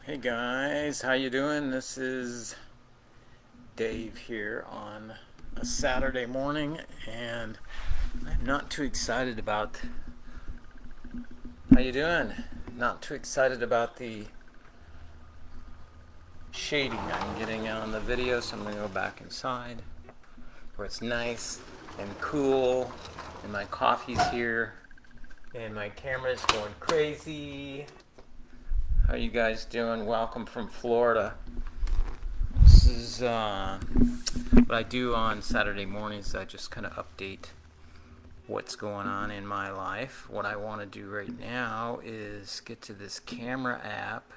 Hey guys, how you doing? This is Dave here on a Saturday morning, and I'm not too excited about. How you doing? Not too excited about the shading I'm getting on the video, so I'm gonna go back inside where it's nice and cool, and my coffee's here, and my camera's going crazy. How you guys doing? Welcome from Florida. This is what I do on Saturday mornings. I just kind of update what's going on in my life. What I want to do right now is get to this camera app.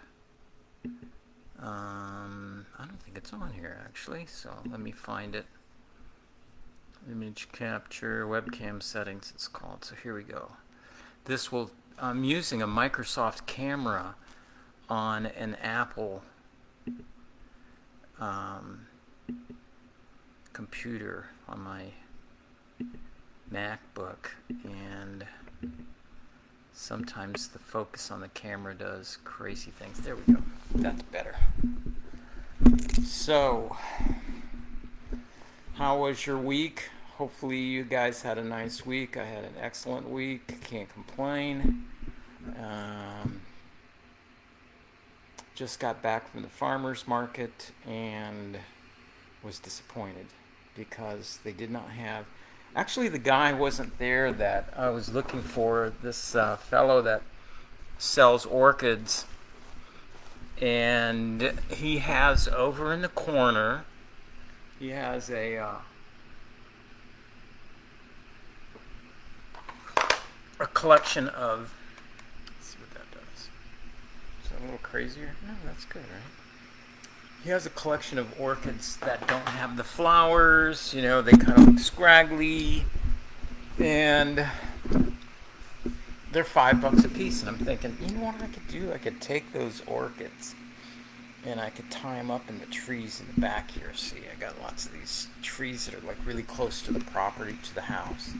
I don't think it's on here actually, so let me find it. Image capture, webcam settings it's called. So here we go. I'm using a Microsoft camera on an Apple computer on my MacBook, and sometimes the focus on the camera does crazy things. There we go. That's better. So, how was your week? Hopefully you guys had a nice week. I had an excellent week. Can't complain. Just got back from the farmer's market and was disappointed because they did not have. Actually, the guy wasn't there that I was looking for. This fellow that sells orchids, and he has over in the corner. He has a collection of. Let's see what that does. Is that a little crazier? No, that's good, right? He has a collection of orchids that don't have the flowers. You know, they kind of look scraggly, and they're $5 a piece. And I'm thinking, you know what I could do? I could take those orchids and I could tie them up in the trees in the back here. See, I got lots of these trees that are like really close to the property, to the house.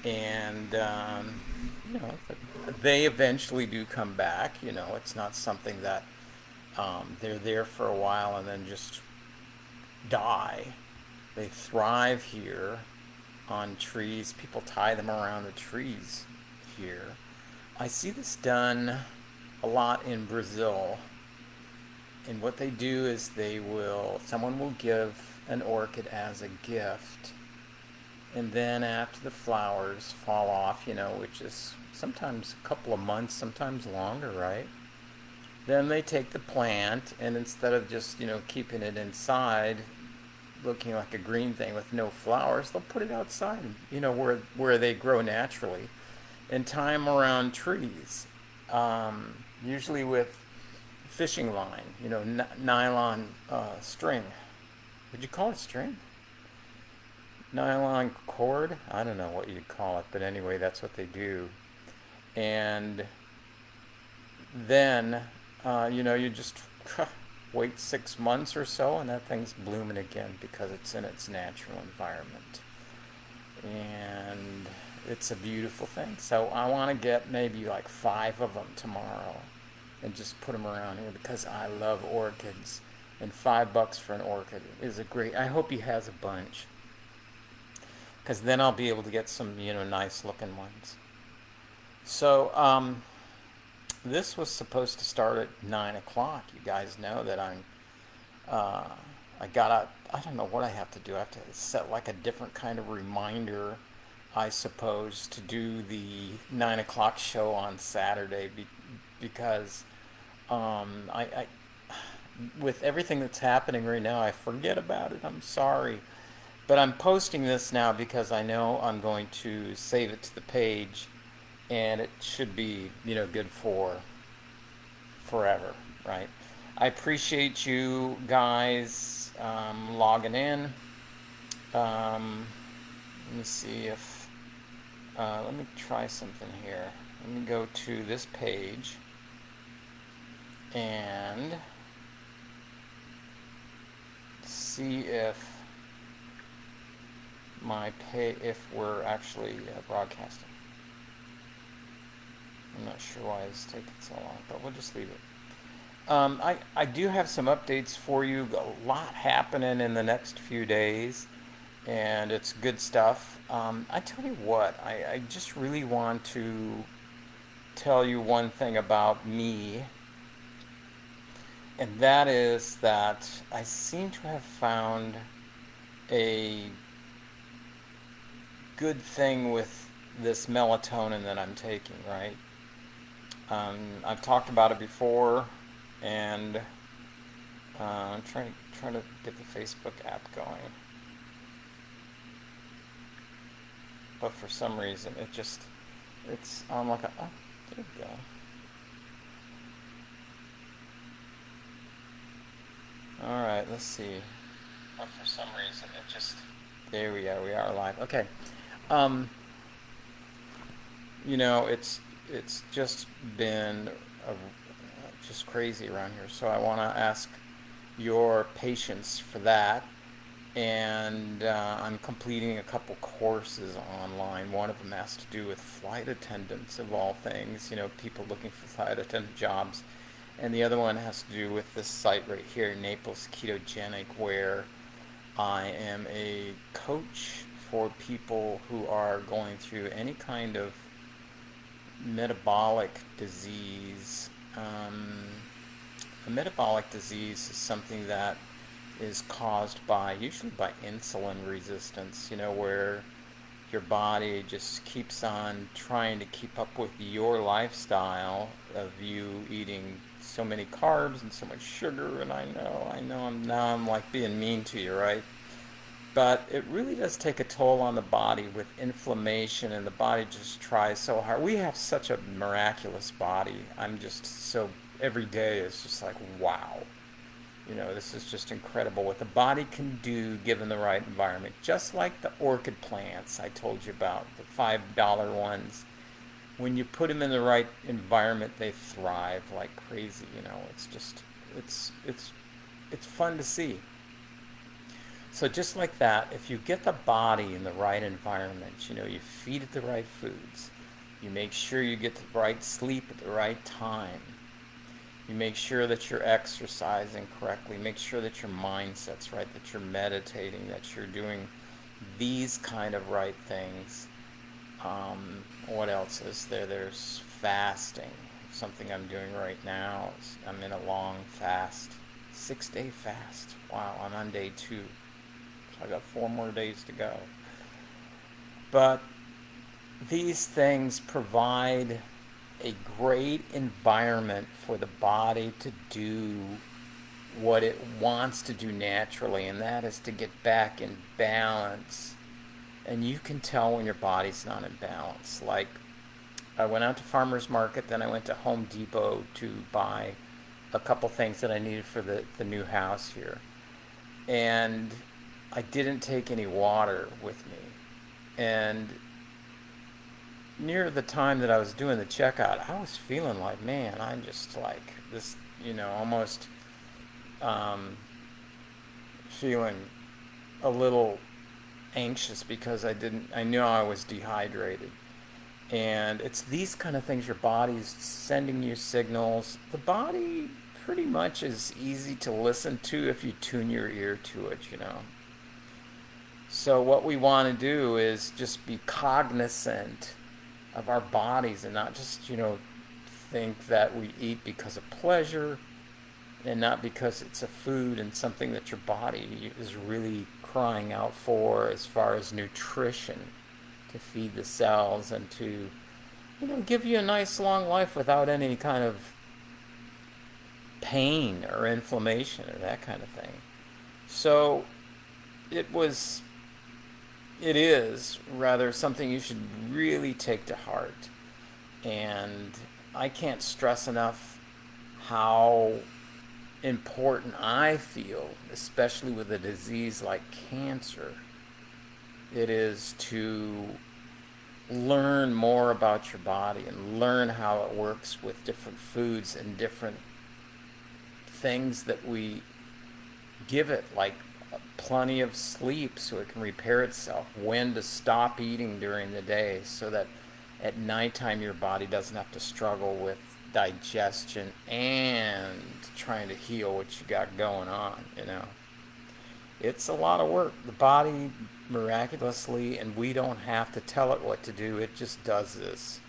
And, you know, they eventually do come back. You know, it's not something that they're there for a while and then just die. They thrive here on trees. People tie them around the trees here. I see this done a lot in Brazil. And what they do is someone will give an orchid as a gift. And then after the flowers fall off, you know, which is sometimes a couple of months, sometimes longer, right? Then they take the plant, and instead of just, you know, keeping it inside, looking like a green thing with no flowers, they'll put it outside, you know, where they grow naturally, and tie them around trees, usually with fishing line, you know, nylon string. Would you call it string? Nylon cord? I don't know what you'd call it, but anyway, that's what they do. And then, you know, you just wait 6 months or so, and that thing's blooming again because it's in its natural environment. And it's a beautiful thing. So I want to get maybe like 5 of them tomorrow and just put them around here because I love orchids. And $5 for an orchid is a great. I hope he has a bunch, because then I'll be able to get some, you know, nice looking ones. So this was supposed to start at 9 o'clock. You guys know that I gotta. I don't know what I have to do. I have to set like a different kind of reminder, I suppose, to do the 9 o'clock show on Saturday because I with everything that's happening right now, I forget about it. I'm sorry. But I'm posting this now because I know I'm going to save it to the page, and it should be, you know, good for forever, right? I appreciate you guys logging in. Let me see if let me try something here. Let me go to this page and see if if we're actually broadcasting. I'm not sure why it's taking so long, but we'll just leave it. I do have some updates for you. A lot happening in the next few days, and it's good stuff. I tell you what, I just really want to tell you one thing about me, and that is that I seem to have found a good thing with this melatonin that I'm taking, right? I've talked about it before, and I'm trying to get the Facebook app going, but for some reason it's on like a oh, there you go. All right, let's see. But for some reason it just there we are. We are live. Okay. Um, it's just been just crazy around here. So I want to ask your patience for that. And I'm completing a couple courses online. One of them has to do with flight attendants, of all things, people looking for flight attendant jobs. And the other one has to do with this site right here, Naples Ketogenic, where I am a coach for people who are going through any kind of metabolic disease. A metabolic disease is something that is caused usually by insulin resistance, where your body just keeps on trying to keep up with your lifestyle of you eating so many carbs and so much sugar. And I'm like being mean to you, right? But it really does take a toll on the body with inflammation, and the body just tries so hard. We have such a miraculous body. I'm just so, every day is just like, wow. This is just incredible what the body can do given the right environment. Just like the orchid plants I told you about, the $5 ones. When you put them in the right environment, they thrive like crazy. It's just, it's fun to see. So just like that, if you get the body in the right environment, you feed it the right foods, you make sure you get the right sleep at the right time, you make sure that you're exercising correctly, make sure that your mindset's right, that you're meditating, that you're doing these kind of right things. What else is there? There's fasting. Something I'm doing right now is I'm in a long fast, 6-day fast. Wow, I'm on day 2. I got 4 more days to go. But these things provide a great environment for the body to do what it wants to do naturally, and that is to get back in balance. And you can tell when your body's not in balance. Like, I went out to farmer's market, then I went to Home Depot to buy a couple things that I needed for the new house here. And I didn't take any water with me. And near the time that I was doing the checkout, I was feeling like, man, I'm just like this, almost feeling a little anxious because I knew I was dehydrated. And it's these kind of things, your body's sending you signals. The body pretty much is easy to listen to if you tune your ear to it. So what we want to do is just be cognizant of our bodies and not just, think that we eat because of pleasure and not because it's a food and something that your body is really crying out for as far as nutrition to feed the cells and to, give you a nice long life without any kind of pain or inflammation or that kind of thing. So it is rather something you should really take to heart. And I can't stress enough how important I feel, especially with a disease like cancer, it is to learn more about your body and learn how it works with different foods and different things that we give it, like plenty of sleep so it can repair itself, when to stop eating during the day so that at nighttime your body doesn't have to struggle with digestion and trying to heal what you got going on, you know. It's a lot of work. The body miraculously, and we don't have to tell it what to do, it just does this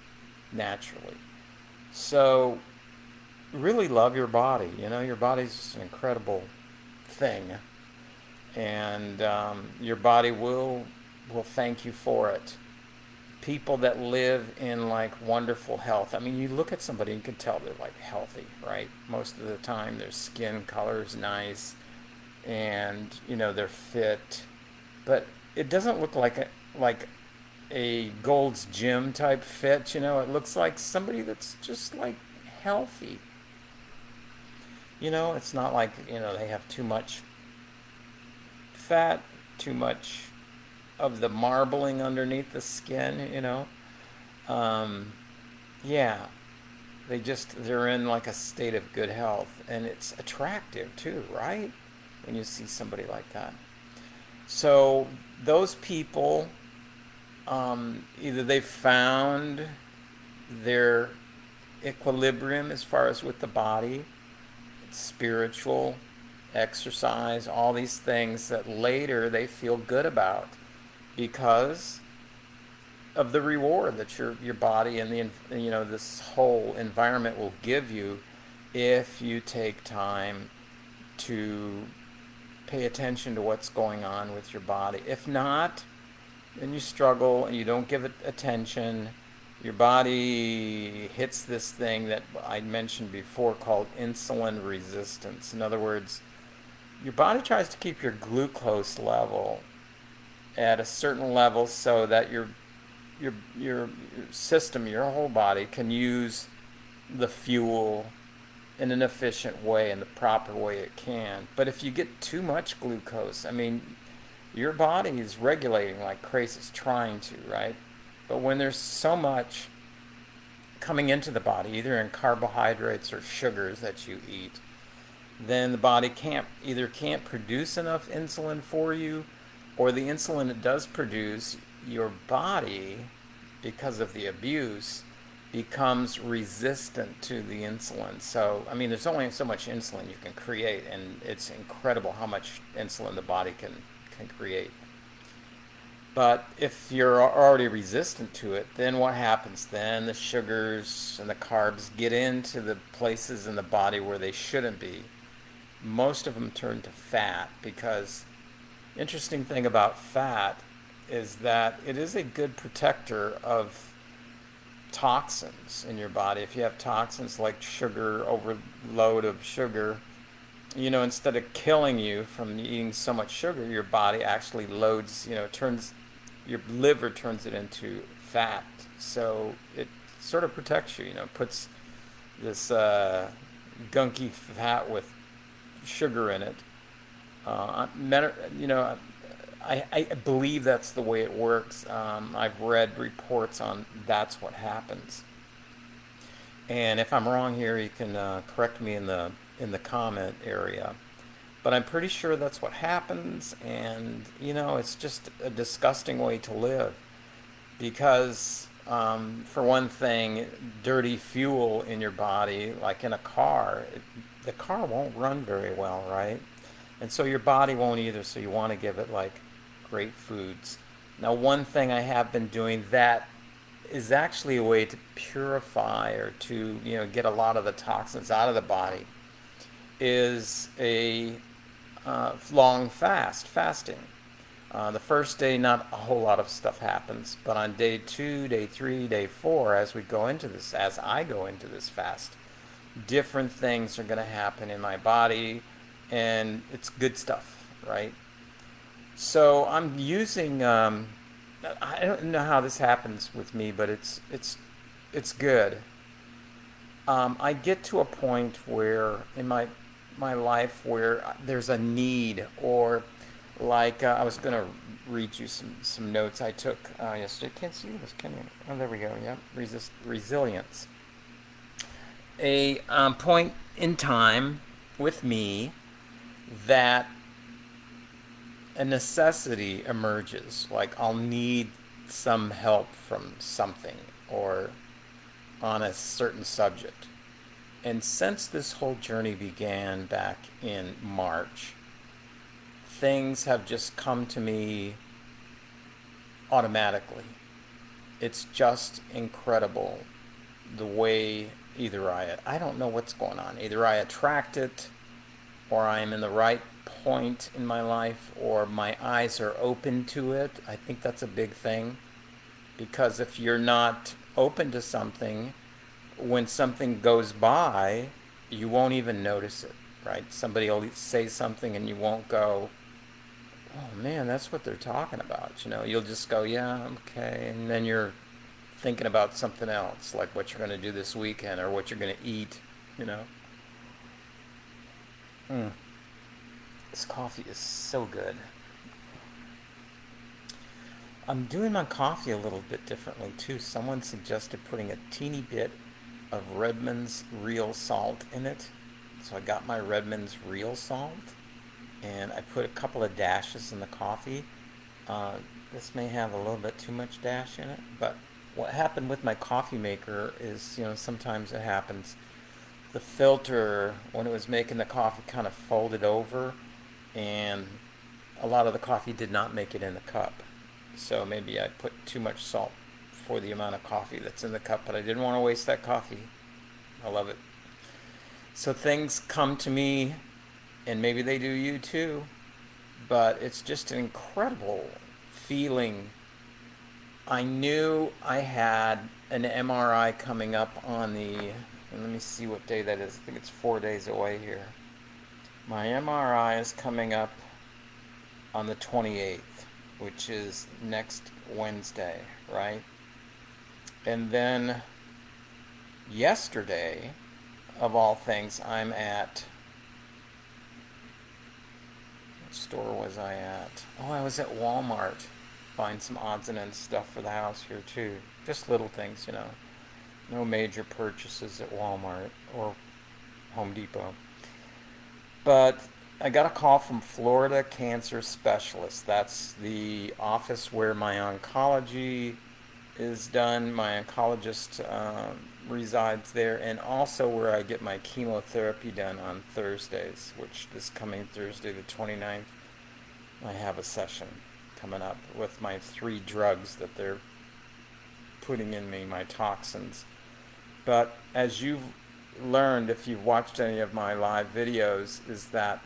naturally. So, really love your body. You know, your body's just an incredible thing, and your body will thank you for it. People that live in like wonderful health. I mean, you look at somebody and you can tell they're like healthy, right? Most of the time, their skin color is nice, and you know they're fit, but it doesn't look like a Gold's Gym type fit. You know, it looks like somebody that's just like healthy. You know, it's not like you know they have too much fat, too much of the marbling underneath the skin. You know, um, yeah, they're in like a state of good health, and it's attractive too, right? When you see somebody like that. So those people, either they found their equilibrium as far as with the body, spiritual, exercise, all these things that later they feel good about because of the reward that your body and the you know this whole environment will give you if you take time to pay attention to what's going on with your body. If not, then you struggle and you don't give it attention. Your body hits this thing that I mentioned before called insulin resistance. In other words, your body tries to keep your glucose level at a certain level so that your system, your whole body can use the fuel in an efficient way, in the proper way it can. But if you get too much glucose, I mean, your body is regulating like crazy, it's trying to, right? But when there's so much coming into the body, either in carbohydrates or sugars that you eat, then the body can't produce enough insulin for you, or the insulin it does produce, your body, because of the abuse, becomes resistant to the insulin. So, I mean, there's only so much insulin you can create, and it's incredible how much insulin the body can create. But if you're already resistant to it, then what happens? Then the sugars and the carbs get into the places in the body where they shouldn't be. Most of them turn to fat because interesting thing about fat is that it is a good protector of toxins in your body. If you have toxins like sugar, overload of sugar, you know, instead of killing you from eating so much sugar, your body actually loads, you know, turns your liver turns it into fat. So it sort of protects you, you know, puts this gunky fat with sugar in it. You know, I believe that's the way it works. I've read reports on that's what happens. And if I'm wrong here, you can correct me in the comment area. But I'm pretty sure that's what happens, and you know, it's just a disgusting way to live because, for one thing, dirty fuel in your body, like in a car, the car won't run very well, right? And so your body won't either, so you want to give it like great foods. Now, one thing I have been doing that is actually a way to purify or to, you know, get a lot of the toxins out of the body is a long fasting. The first day, not a whole lot of stuff happens, but on day 2, day 3, day 4, as I go into this fast, different things are going to happen in my body, and it's good stuff, right? So I'm using. I don't know how this happens with me, but it's good. I get to a point where in my life where there's a need, or like I was going to read you some notes I took yesterday. Can't see this, can you? Oh, there we go. Yeah, resilience. A point in time with me that a necessity emerges. Like I'll need some help from something or on a certain subject. And since this whole journey began back in March, things have just come to me automatically. It's just incredible the way I don't know what's going on. Either I attract it, or I am in the right point in my life, or my eyes are open to it. I think that's a big thing. Because if you're not open to something, when something goes by, you won't even notice it, right? Somebody will say something and you won't go, oh man, that's what they're talking about. You'll just go, yeah, okay. And then you're thinking about something else, like what you're going to do this weekend or what you're going to eat, you know. Mm. This coffee is so good. I'm doing my coffee a little bit differently too. Someone suggested putting a teeny bit of Redmond's real salt in it. So I got my Redmond's real salt and I put a couple of dashes in the coffee. This may have a little bit too much dash in it, but what happened with my coffee maker is, sometimes it happens. The filter, when it was making the coffee, kind of folded over, and a lot of the coffee did not make it in the cup. So maybe I put too much salt for the amount of coffee that's in the cup, but I didn't want to waste that coffee. I love it. So things come to me, and maybe they do you too, but it's just an incredible feeling. I knew I had an MRI coming up on let me see what day that is. I think it's 4 days away here. My MRI is coming up on the 28th, which is next Wednesday, right? And then yesterday, of all things, I'm at, what store was I at? Oh, I was at Walmart buying some odds and ends stuff for the house here too. Just little things, No major purchases at Walmart or Home Depot. But I got a call from Florida Cancer Specialist. That's the office where my oncology is done. My oncologist resides there, and also where I get my chemotherapy done on Thursdays, which this coming Thursday, the 29th, I have a session coming up with my 3 drugs that they're putting in me, my toxins. But as you've learned, if you've watched any of my live videos, is that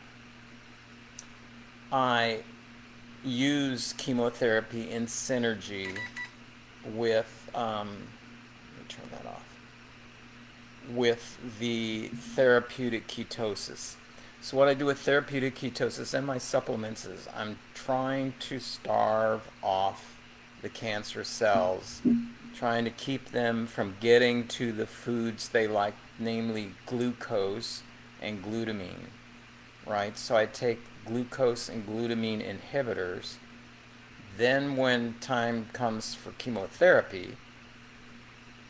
I use chemotherapy in synergy with, let me turn that off, with the therapeutic ketosis. So what I do with therapeutic ketosis and my supplements is I'm trying to starve off the cancer cells, trying to keep them from getting to the foods they like, namely glucose and glutamine, right? So I take glucose and glutamine inhibitors. Then when time comes for chemotherapy,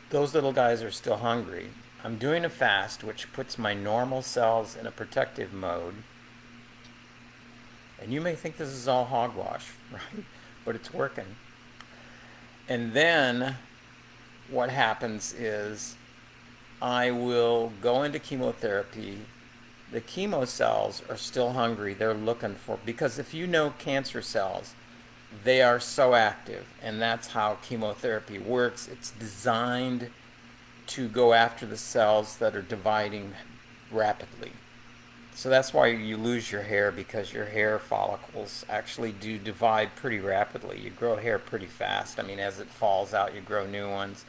those little guys are still hungry. I'm doing a fast, which puts my normal cells in a protective mode. And you may think this is all hogwash, right? But it's working. And then what happens is I will go into chemotherapy. The chemo cells are still hungry. They're looking for, because if you know cancer cells, they are so active, and that's how chemotherapy works. It's designed to go after the cells that are dividing rapidly. So that's why you lose your hair, because your hair follicles actually do divide pretty rapidly. You grow hair pretty fast. I mean, as it falls out, you grow new ones.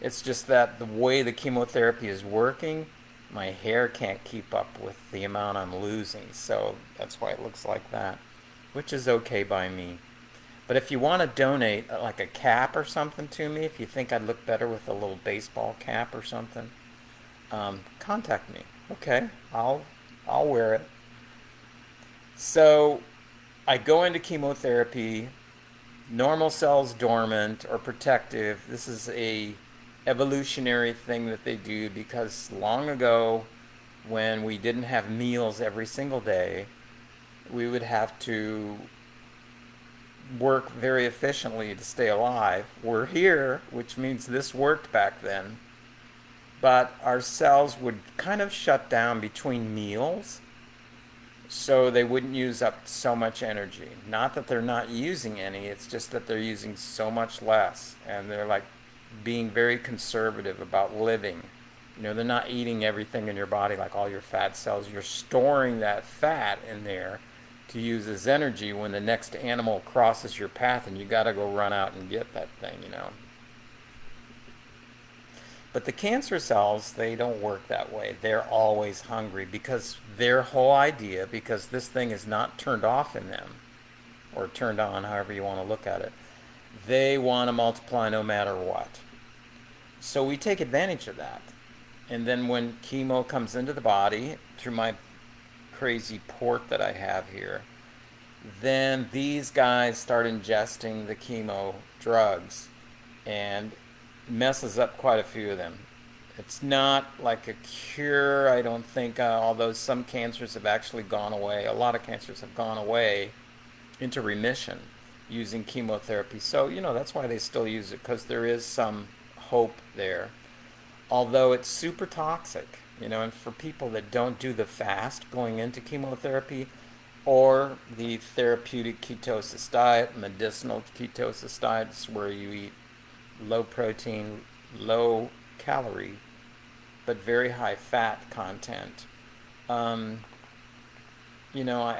It's just that the way the chemotherapy is working, my hair can't keep up with the amount I'm losing. So that's why it looks like that, which is okay by me. But if you want to donate like a cap or something to me, if you think I'd look better with a little baseball cap or something, contact me. Okay, I'll wear it. So I go into chemotherapy, normal cells dormant or protective. This is a evolutionary thing that they do, because long ago, when we didn't have meals every single day, we would have to work very efficiently to stay alive. We're here, which means this worked back then. but our cells would kind of shut down between meals so they wouldn't use up so much energy. Not that they're not using any, it's just that they're using so much less, and they're like being very conservative about living. They're not eating everything in your body like all your fat cells. You're storing that fat in there to use as energy when the next animal crosses your path and you got to go run out and get that thing. But the cancer cells, they don't work that way. They're always hungry because their whole idea, because this thing is not turned off in them, or turned on, however you want to look at it, they want to multiply no matter what. So we take advantage of that. And then when chemo comes into the body, through my crazy port that I have here, then these guys start ingesting the chemo drugs and messes up quite a few of them. It's not like a cure, I don't think, although some cancers have actually gone away. A lot of cancers have gone away into remission using chemotherapy. So, that's why they still use it, because there is some hope there. Although it's super toxic, and for people that don't do the fast going into chemotherapy, or the therapeutic ketosis diet, medicinal ketosis diets, where you eat low protein, low calorie, but very high fat content. I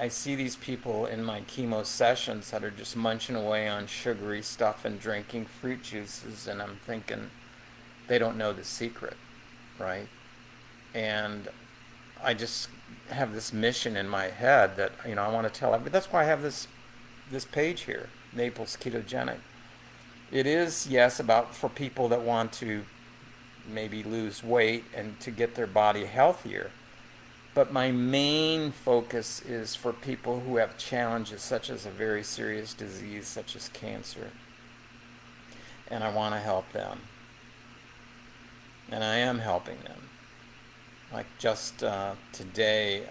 see these people in my chemo sessions that are just munching away on sugary stuff and drinking fruit juices, and I'm thinking they don't know the secret, right? And I just have this mission in my head that, I want to tell everybody. That's why I have this page here, Naples Ketogenic. It is, yes, about for people that want to maybe lose weight and to get their body healthier. But my main focus is for people who have challenges such as a very serious disease such as cancer. And I want to help them. And I am helping them. Like just today,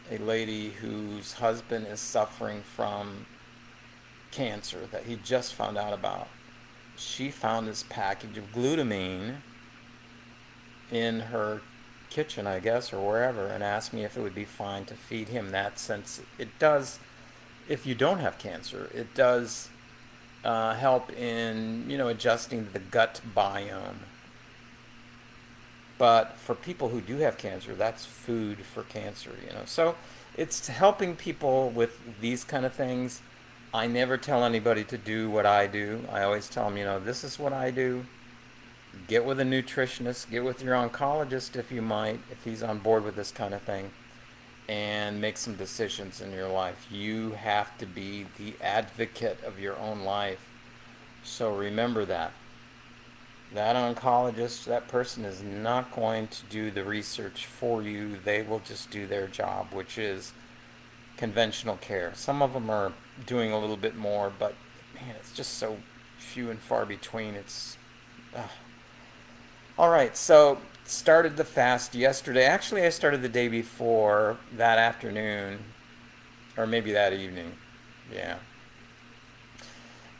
a lady whose husband is suffering from cancer that he just found out about. She found this package of glutamine in her kitchen, I guess, or wherever, and asked me if it would be fine to feed him that, since it does, if you don't have cancer, it does help in, adjusting the gut biome. But for people who do have cancer, that's food for cancer, So it's helping people with these kind of things. I never tell anybody to do what I do. I always tell them, this is what I do. Get with a nutritionist, get with your oncologist if you might, if he's on board with this kind of thing, and make some decisions in your life. You have to be the advocate of your own life. So remember that. That oncologist, that person is not going to do the research for you. They will just do their job, which is conventional care. Some of them are doing a little bit more, but man, it's just so few and far between. All right, so started the fast yesterday. Actually, I started the day before, that afternoon, or maybe that evening. Yeah.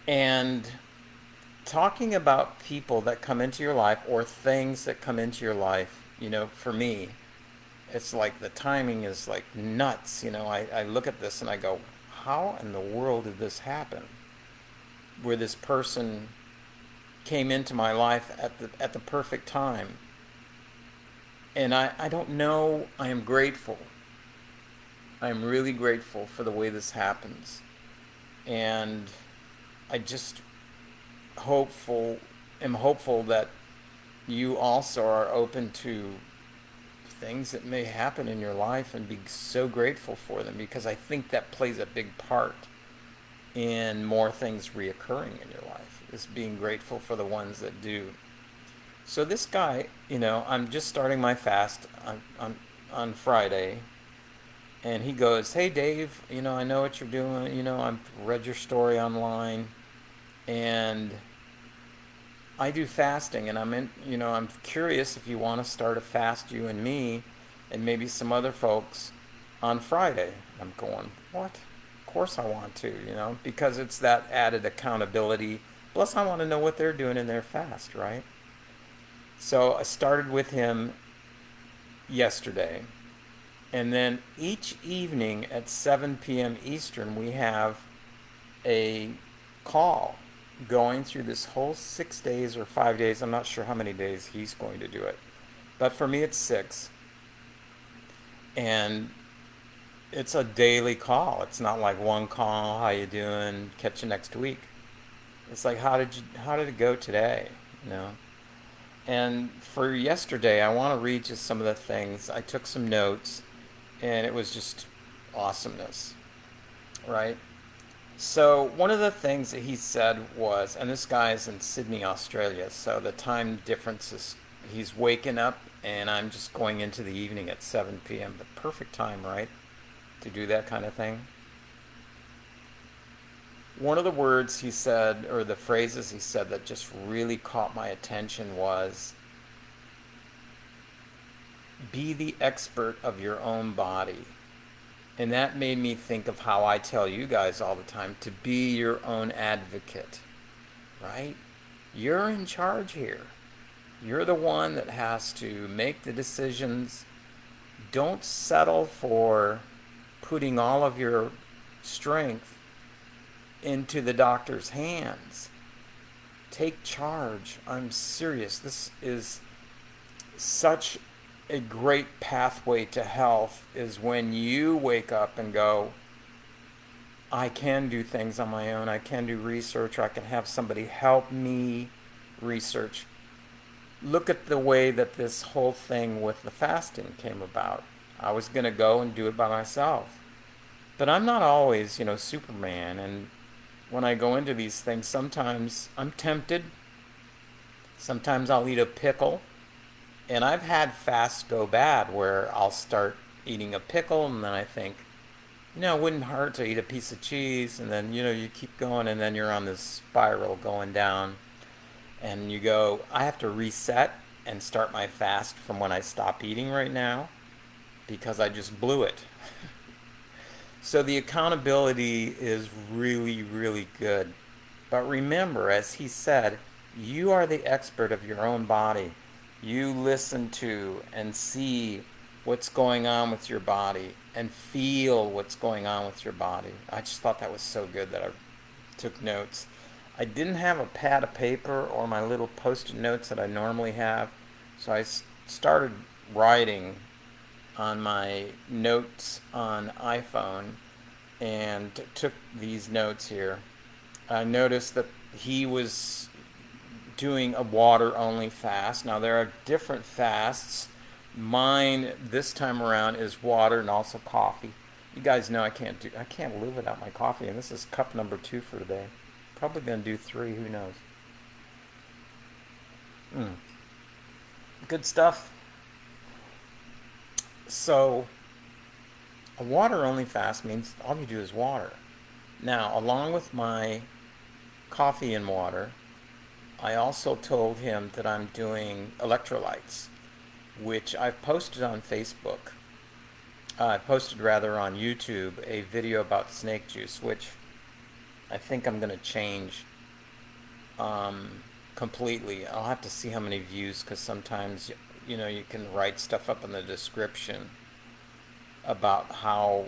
And talking about people that come into your life or things that come into your life, for me, it's like the timing is like nuts. I look at this and I go, how in the world did this happen? Where this person came into my life at the perfect time. And I don't know, I am grateful. I am really grateful for the way this happens. And I just am hopeful that you also are open to things that may happen in your life and be so grateful for them, because I think that plays a big part in more things reoccurring in your life, is being grateful for the ones that do. So this guy, I'm just starting my fast on Friday, and he goes, "Hey Dave, I know what you're doing, I've read your story online, and I do fasting, and I'm curious if you want to start a fast, you and me, and maybe some other folks, on Friday." I'm going, what? Of course I want to, because it's that added accountability. Plus I want to know what they're doing in their fast, right? So I started with him yesterday, and then each evening at 7 p.m. Eastern, we have a call going through this whole 6 days or 5 days. I'm not sure how many days he's going to do it. But for me, it's 6. And it's a daily call. It's not like one call, how you doing, catch you next week. It's like, how did it go today? You know? And for yesterday, I want to read just some of the things. I took some notes, and it was just awesomeness, right? So one of the things that he said was, and this guy is in Sydney, Australia, so the time difference is, he's waking up, and I'm just going into the evening at 7 p.m. The perfect time, right, to do that kind of thing. One of the words he said, or the phrases he said that just really caught my attention was, be the expert of your own body. And that made me think of how I tell you guys all the time to be your own advocate, right? You're in charge here. You're the one that has to make the decisions. Don't settle for putting all of your strength into the doctor's hands. Take charge. I'm serious. This is such a great pathway to health, is when you wake up and go, I can do things on my own. I can do research, or I can have somebody help me research. Look at the way that this whole thing with the fasting came about. I was going to go and do it by myself. But I'm not always, Superman. And when I go into these things, sometimes I'm tempted. Sometimes I'll eat a pickle. And I've had fasts go bad where I'll start eating a pickle, and then I think, it wouldn't hurt to eat a piece of cheese. And then, you keep going, and then you're on this spiral going down. And you go, I have to reset and start my fast from when I stop eating right now, because I just blew it. So the accountability is really, really good. But remember, as he said, you are the expert of your own body. You listen to and see what's going on with your body and feel what's going on with your body. I just thought that was so good that I took notes. I didn't have a pad of paper or my little post-it notes that I normally have, so I started writing on my notes on iPhone and took these notes here. I noticed that he was doing a water-only fast. Now there are different fasts. Mine this time around is water and also coffee. You guys know I can't live without my coffee, and this is cup number 2 for today. Probably gonna do 3. Who knows? Good stuff. So a water-only fast means all you do is water. Now, along with my coffee and water, I also told him that I'm doing electrolytes, which I've posted on Facebook. I posted rather on YouTube a video about snake juice, which I think I'm going to change completely. I'll have to see how many views, because sometimes, you can write stuff up in the description about how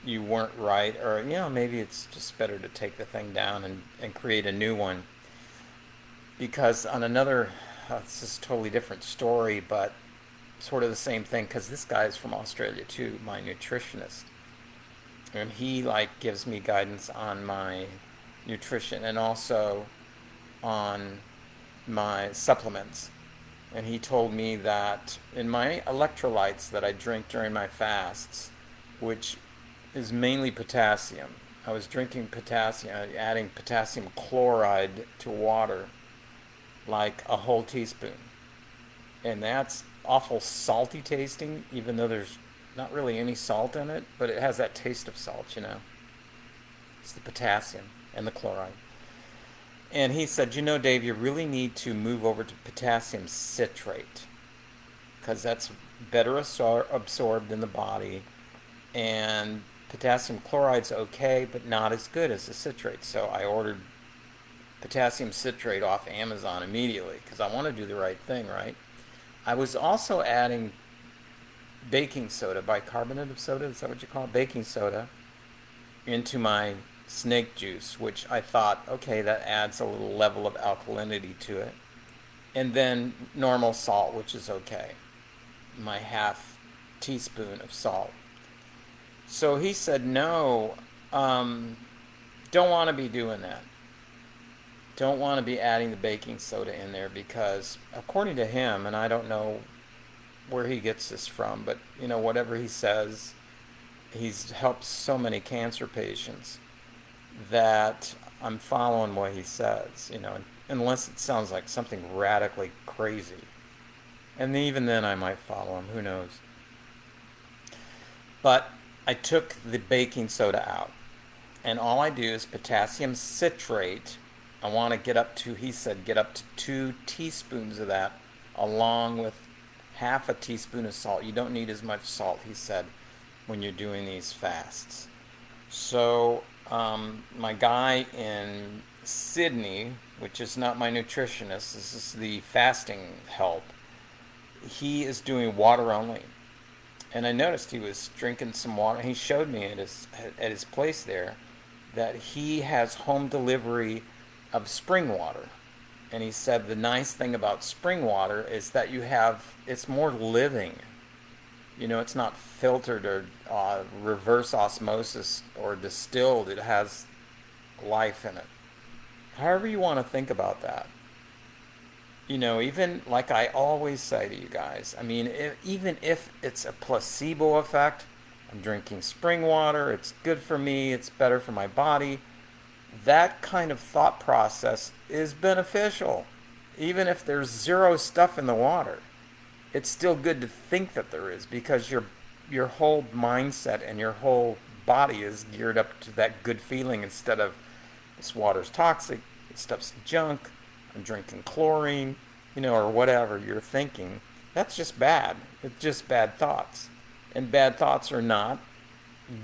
you weren't right, or, maybe it's just better to take the thing down and create a new one. Because on another, this is a totally different story, but sort of the same thing, because this guy is from Australia too, my nutritionist. And he gives me guidance on my nutrition and also on my supplements. And he told me that in my electrolytes that I drink during my fasts, which is mainly potassium, I was drinking potassium, adding potassium chloride to water, like a whole teaspoon. And that's awful salty tasting, even though there's not really any salt in it, but it has that taste of salt, It's the potassium and the chloride. And he said, Dave, you really need to move over to potassium citrate, because that's better absorbed in the body. And potassium chloride's okay, but not as good as the citrate. So I ordered potassium citrate off Amazon immediately because I want to do the right thing, right? I was also adding baking soda, bicarbonate of soda, is that what you call it? Baking soda into my snake juice, which I thought, okay, that adds a little level of alkalinity to it. And then normal salt, which is okay. My half teaspoon of salt. So he said, no, don't want to be doing that. Don't want to be adding the baking soda in there because, according to him, and I don't know where he gets this from, but whatever he says, he's helped so many cancer patients that I'm following what he says, unless it sounds like something radically crazy. And even then I might follow him, who knows. But I took the baking soda out, and all I do is potassium citrate. I want to get up to, he said, get up to 2 teaspoons of that, along with half a teaspoon of salt. You don't need as much salt, he said, when you're doing these fasts. So my guy in Sydney, which is not my nutritionist, this is the fasting help, he is doing water only. And I noticed he was drinking some water. He showed me at his place there that he has home delivery of spring water. And he said the nice thing about spring water is that it's more living. It's not filtered or reverse osmosis or distilled. It has life in it. However you want to think about that. Even like I always say to you guys, even if it's a placebo effect, I'm drinking spring water, it's good for me, it's better for my body, that kind of thought process is beneficial. Even if there's zero stuff in the water, it's still good to think that there is, because your whole mindset and your whole body is geared up to that good feeling instead of this water's toxic, this stuff's junk, I'm drinking chlorine, or whatever you're thinking. That's just bad. It's just bad thoughts. And bad thoughts are not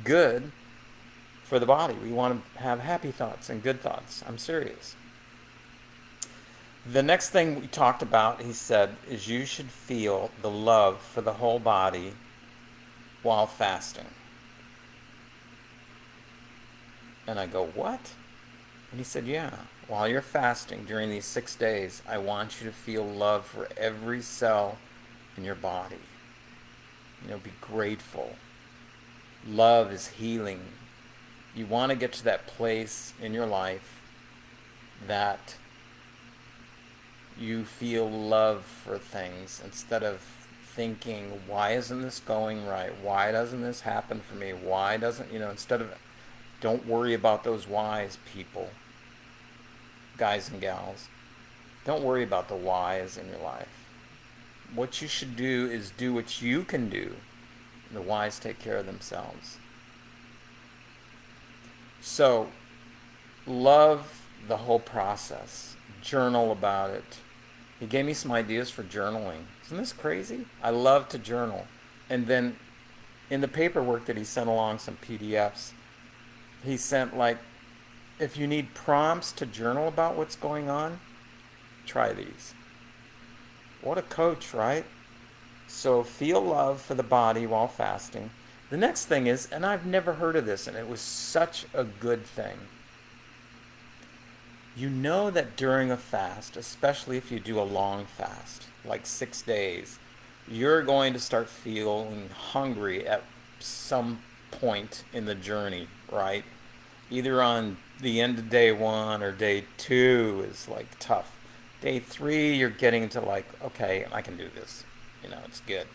good for the body. We want to have happy thoughts and good thoughts. I'm serious. The next thing we talked about, he said, is you should feel the love for the whole body while fasting. And I go, what? And he said, yeah, while you're fasting during these 6 days, I want you to feel love for every cell in your body. Be grateful. Love is healing. You want to get to that place in your life that you feel love for things instead of thinking, why isn't this going right? Why doesn't this happen for me? Why doesn't, instead of, don't worry about those whys, people, guys and gals. Don't worry about the whys in your life. What you should do is do what you can do. The whys take care of themselves. So, love the whole process. Journal about it. He gave me some ideas for journaling. Isn't this crazy? I love to journal. And then in the paperwork that he sent along, some PDFs, he sent if you need prompts to journal about what's going on, try these. What a coach, right? So feel love for the body while fasting. The next thing is, and I've never heard of this, and it was such a good thing. You know that during a fast, especially if you do a long fast, like 6 days, you're going to start feeling hungry at some point in the journey, right? Either on the end of day 1 or day 2 is tough. Day 3, you're getting to okay, I can do this. It's good.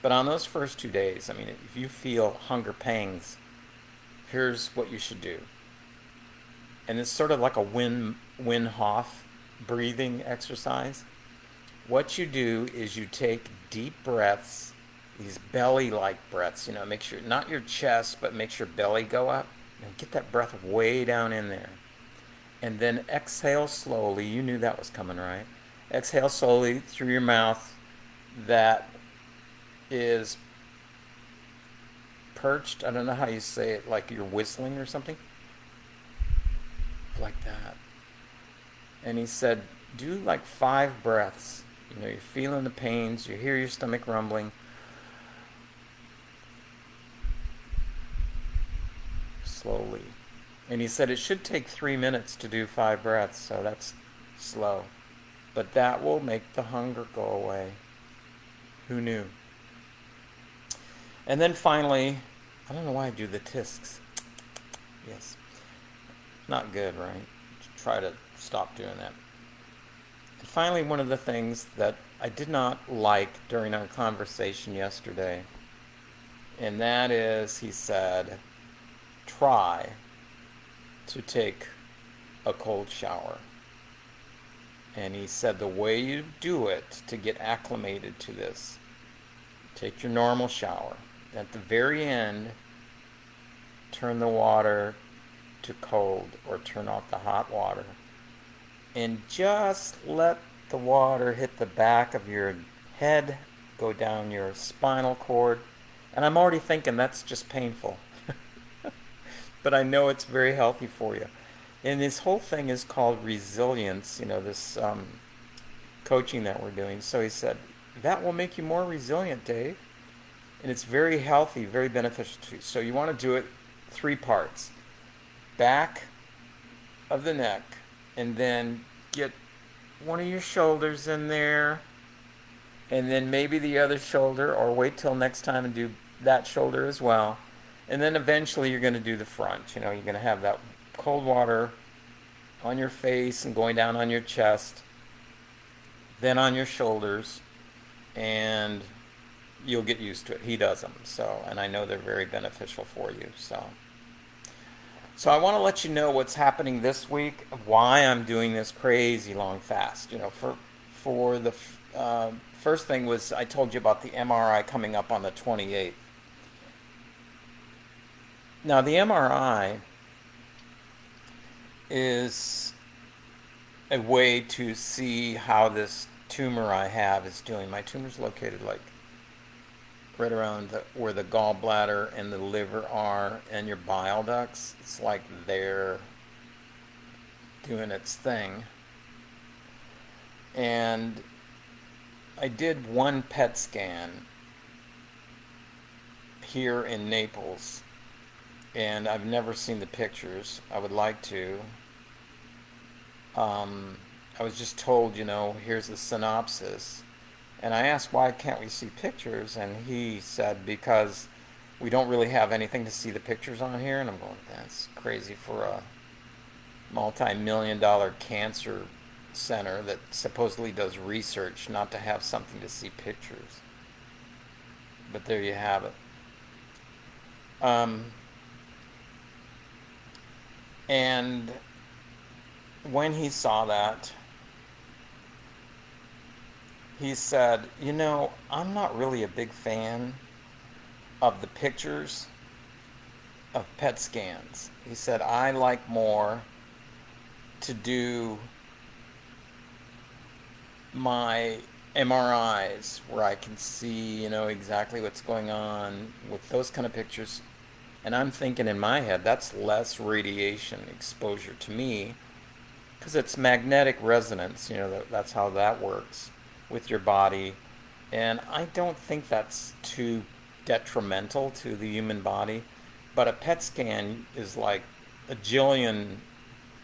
But on those first 2 days, if you feel hunger pangs, here's what you should do. And it's sort of like a Wim Hof breathing exercise. What you do is you take deep breaths, these belly-like breaths, make sure, not your chest, but makes your belly go up. And get that breath way down in there. And then exhale slowly. You knew that was coming, right? Exhale slowly through your mouth. That is perched. I don't know how you say it, like you're whistling or something. Like that. And he said, do like 5 breaths. You know, you're feeling the pains, you hear your stomach rumbling. Slowly. And he said it should take 3 minutes to do 5 breaths, so that's slow. But that will make the hunger go away. Who knew? And then finally, I don't know why I do the tisks. Yes. Not good, right? Try to stop doing that. And finally, one of the things that I did not like during our conversation yesterday, and that is, he said, try to take a cold shower. And he said the way you do it to get acclimated to this, take your normal shower. At the very end, turn the water to cold or turn off the hot water. And just let the water hit the back of your head, go down your spinal cord. And I'm already thinking that's just painful. But I know it's very healthy for you. And this whole thing is called resilience, you know, this coaching that we're doing. So he said, that will make you more resilient, Dave. And it's very healthy, very beneficial to you. So you want to do it 3 parts. Back of the neck, and then get one of your shoulders in there, and then maybe the other shoulder, or wait till next time and do that shoulder as well. And then eventually you're going to do the front. You know, you're going to have that cold water on your face and going down on your chest, then on your shoulders, and you'll get used to it. He does them, so, and I know they're very beneficial for you. So I want to let you know what's happening this week, why I'm doing this crazy long fast. You know, for the first thing was I told you about the MRI coming up on the 28th. Now the MRI is a way to see how this tumor I have is doing. My tumor's located like right around where the gallbladder and the liver are and your bile ducts. It's like they're doing its thing. And I did 1 PET scan here in Naples, and I've never seen the pictures. I would like to. I was just told, you know, here's the synopsis. And I asked, why can't we see pictures? And he said, because we don't really have anything to see the pictures on here. And I'm going, that's crazy for a multi-million-dollar cancer center that supposedly does research not to have something to see pictures. But there you have it. And when he saw that, he said, you know, I'm not really a big fan of the pictures of PET scans. He said, I like more to do my MRIs where I can see, you know, exactly what's going on with those kind of pictures. And I'm thinking in my head, that's less radiation exposure to me, because it's magnetic resonance, you know, that's how that works with your body. And I don't think that's too detrimental to the human body. But a PET scan is like a jillion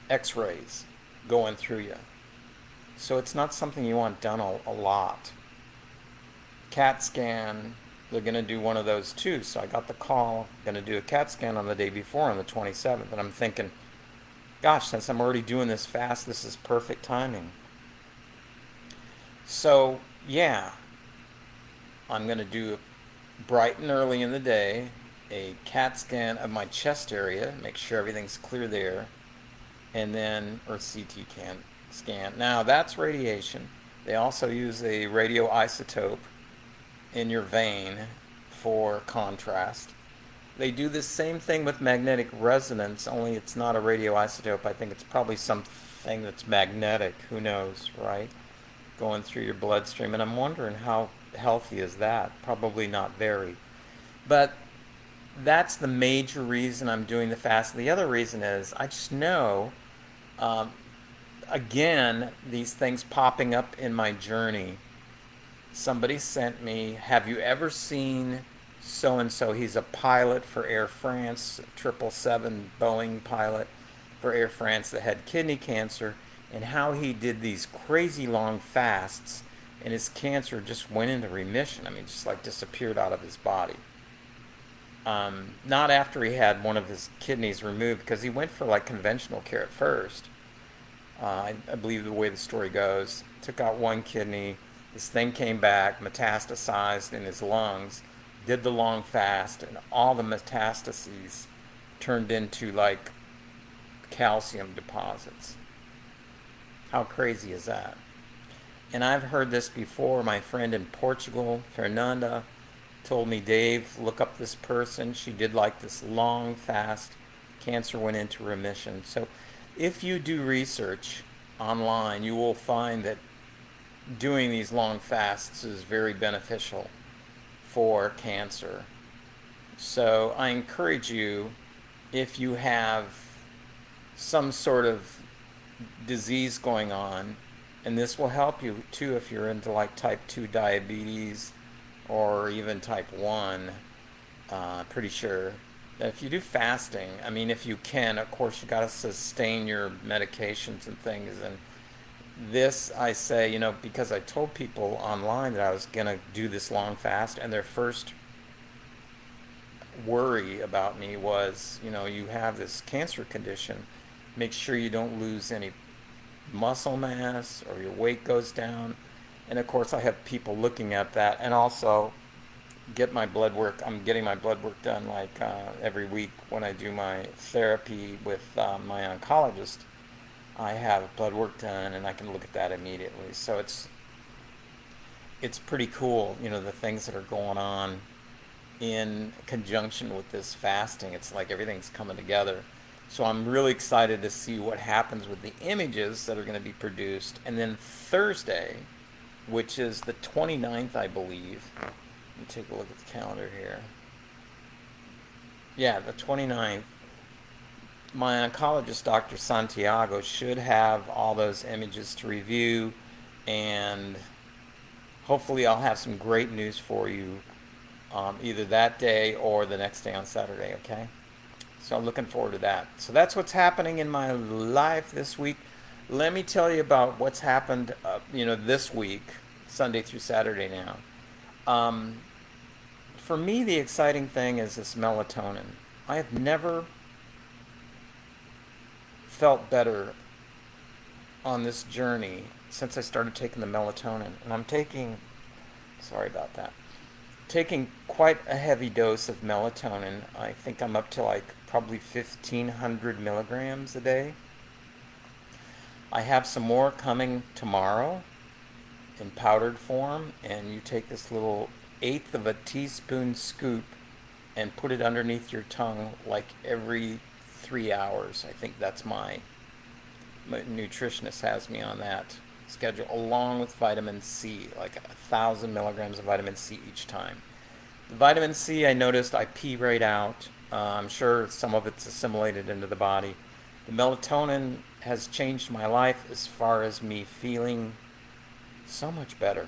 x-rays going through you. So it's not something you want done a lot. CAT scan, they're going to do one of those too. So I got the call, going to do a CAT scan on the day before, on the 27th. And I'm thinking, gosh, since I'm already doing this fast, this is perfect timing. So, yeah, I'm going to do bright and early in the day a CAT scan of my chest area, make sure everything's clear there, and then, or CT scan. Now, that's radiation. They also use a radioisotope in your vein for contrast. They do the same thing with magnetic resonance, only it's not a radioisotope. I think it's probably something that's magnetic. Who knows, right? Going through your bloodstream. And I'm wondering how healthy is that? Probably not very. But that's the major reason I'm doing the fast. The other reason is I just know again, these things popping up in my journey. Somebody sent me, have you ever seen so and so? He's a pilot for Air France, 777 Boeing pilot for Air France that had kidney cancer, and how he did these crazy long fasts, and his cancer just went into remission. I mean, just like disappeared out of his body. Not after he had one of his kidneys removed, because he went for like conventional care at first. I believe the way the story goes, took out one kidney. This thing came back, metastasized in his lungs, did the long fast, and all the metastases turned into like calcium deposits. How crazy is that? And I've heard this before. My friend in Portugal, Fernanda, told me, Dave, look up this person. She did like this long fast. Cancer went into remission. So if you do research online, you will find that doing these long fasts is very beneficial for cancer. So I encourage you, if you have some sort of disease going on, and this will help you too if you're into like type 2 diabetes or even type 1, pretty sure that if you do fasting, I mean, if you can, of course, you got to sustain your medications and things. And this, I say, because I told people online that I was going to do this long fast, and their first worry about me was, you have this cancer condition. Make sure you don't lose any muscle mass or your weight goes down. And of course, I have people looking at that, and also get my blood work. I'm getting my blood work done like every week when I do my therapy with my oncologist. I have blood work done, and I can look at that immediately. So it's pretty cool, the things that are going on in conjunction with this fasting. It's like everything's coming together. So I'm really excited to see what happens with the images that are going to be produced. And then Thursday, which is the 29th, I believe. Let me take a look at the calendar here. Yeah, the 29th. My oncologist, Dr. Santiago, should have all those images to review, and hopefully I'll have some great news for you either that day or the next day on Saturday, okay? So I'm looking forward to that. So that's what's happening in my life this week. Let me tell you about what's happened, this week, Sunday through Saturday now. For me, the exciting thing is this melatonin. I have never felt better on this journey since I started taking the melatonin. And I'm taking quite a heavy dose of melatonin. I think I'm up to like probably 1,500 milligrams a day. I have some more coming tomorrow in powdered form, and you take this little 1/8 of a teaspoon scoop and put it underneath your tongue like every 3 hours. I think that's my nutritionist has me on that schedule, along with vitamin C, like 1,000 milligrams of vitamin C each time. The vitamin C, I noticed I pee right out. I'm sure some of it's assimilated into the body. The melatonin has changed my life as far as me feeling so much better.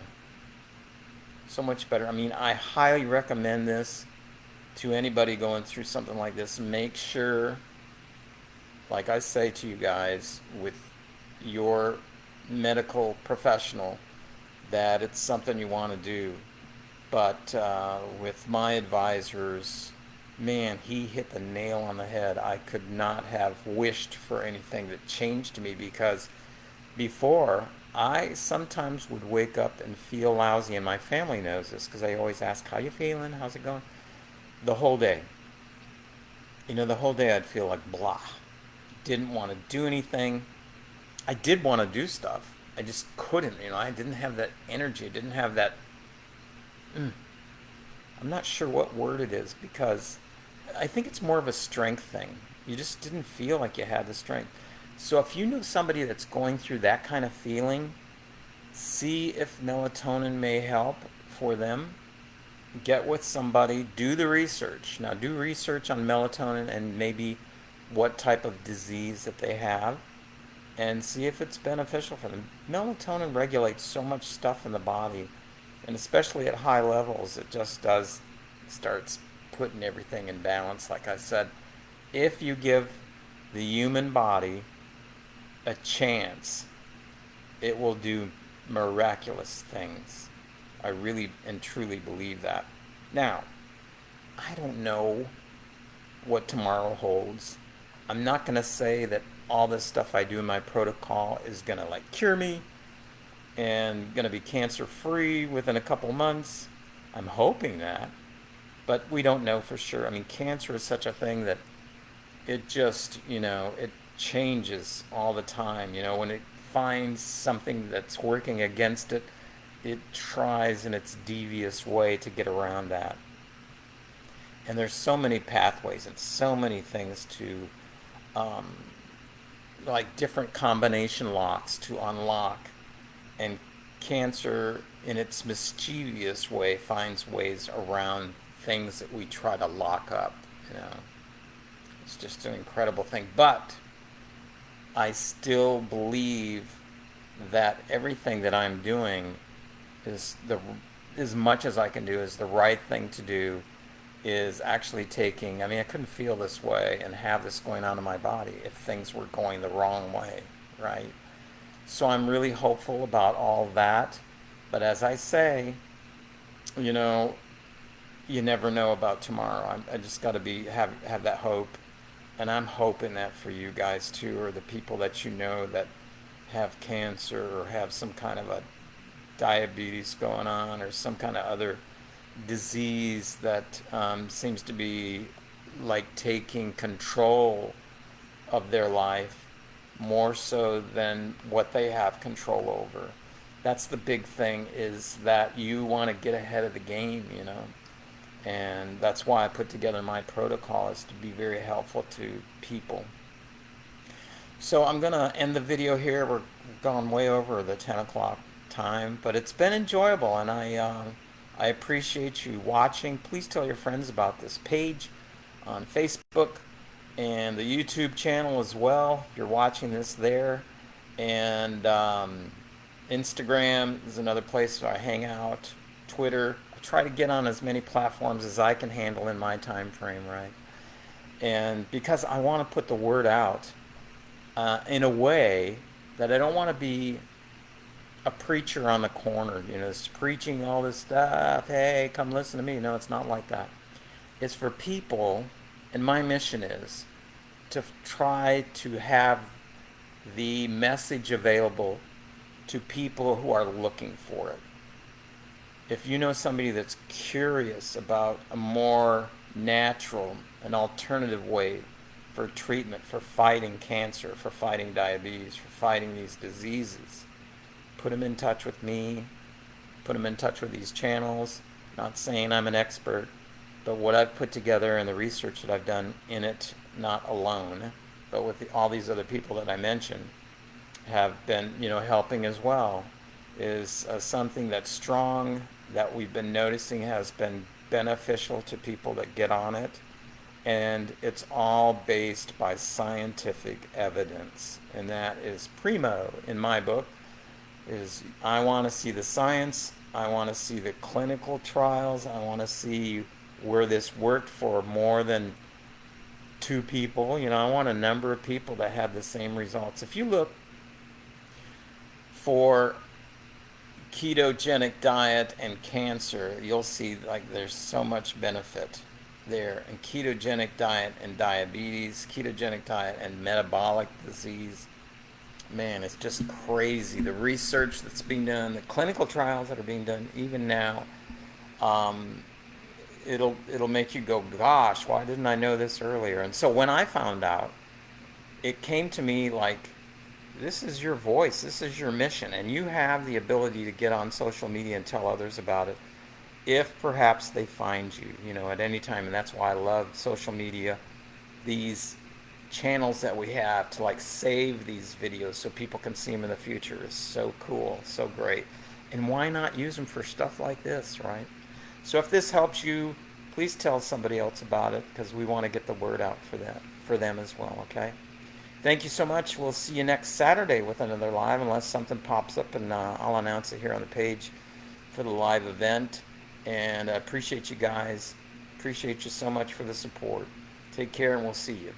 So much better. I mean, I highly recommend this to anybody going through something like this. Make sure, like I say to you guys, with your medical professional, that it's something you want to do. But with my advisors, man, he hit the nail on the head. I could not have wished for anything that changed me, because before, I sometimes would wake up and feel lousy, and my family knows this because I always ask, how you feeling? How's it going? The whole day. The whole day I'd feel like blah. Didn't want to do anything. I did want to do stuff. I just couldn't, I didn't have that energy. I didn't have that, I'm not sure what word it is, because I think it's more of a strength thing. You just didn't feel like you had the strength. So if you know somebody that's going through that kind of feeling, see if melatonin may help for them. Get with somebody, do the research. Now do research on melatonin and maybe what type of disease that they have, and see if it's beneficial for them. Melatonin regulates so much stuff in the body, and especially at high levels, it just starts putting everything in balance. Like I said, if you give the human body a chance, it will do miraculous things. I really and truly believe that. Now, I don't know what tomorrow holds. I'm not going to say that all this stuff I do in my protocol is going to like cure me and going to be cancer free within a couple months. I'm hoping that, but we don't know for sure. I mean, cancer is such a thing that it just, it changes all the time. When it finds something that's working against it, it tries in its devious way to get around that. And there's so many pathways and so many things to, um, like different combination locks to unlock. And cancer, in its mischievous way, finds ways around things that we try to lock up. It's just an incredible thing. But I still believe that everything that I'm doing is as much as I can do is the right thing to do, is actually taking, I mean, I couldn't feel this way and have this going on in my body if things were going the wrong way, right? So I'm really hopeful about all that. But as I say, you never know about tomorrow. I just got to have that hope. And I'm hoping that for you guys too, or the people that that have cancer or have some kind of a diabetes going on or some kind of other disease that seems to be like taking control of their life more so than what they have control over. That's the big thing, is that you want to get ahead of the game, and that's why I put together my protocol, is to be very helpful to people. So I'm going to end the video here. We're gone way over the 10 o'clock time, but it's been enjoyable, and I appreciate you watching. Please tell your friends about this page on Facebook and the YouTube channel as well, if you're watching this there. And Instagram is another place where I hang out. Twitter. I try to get on as many platforms as I can handle in my time frame, right? And because I want to put the word out in a way that I don't want to be a preacher on the corner, just preaching all this stuff. Hey, come listen to me. No, it's not like that. It's for people, and my mission is to try to have the message available to people who are looking for it. If you know somebody that's curious about a more natural, an alternative way for treatment, for fighting cancer, for fighting diabetes, for fighting these diseases, put them in touch with me, put them in touch with these channels. Not saying I'm an expert, but what I've put together and the research that I've done in it, not alone, but with all these other people that I mentioned, have been, helping as well, is something that's strong, that we've been noticing has been beneficial to people that get on it. And it's all based by scientific evidence. And that is primo in my book. Is I want to see the science, I want to see the clinical trials, I want to see where this worked for more than 2 people. I want a number of people that had the same results. If you look for ketogenic diet and cancer, you'll see like there's so much benefit there. And ketogenic diet and diabetes, ketogenic diet and metabolic disease, man, it's just crazy. The research that's being done, the clinical trials that are being done even now, it'll make you go, gosh, why didn't I know this earlier? And so when I found out, it came to me like, this is your voice, this is your mission, and you have the ability to get on social media and tell others about it if perhaps they find you, at any time. And that's why I love social media, these channels that we have to like save these videos so people can see them in the future is so cool, so great. And why not use them for stuff like this, right? So if this helps you, please tell somebody else about it, because we want to get the word out for them as well, okay? Thank you so much. We'll see you next Saturday with another live, unless something pops up, and I'll announce it here on the page for the live event. And I appreciate you guys. Appreciate you so much for the support. Take care, and we'll see you.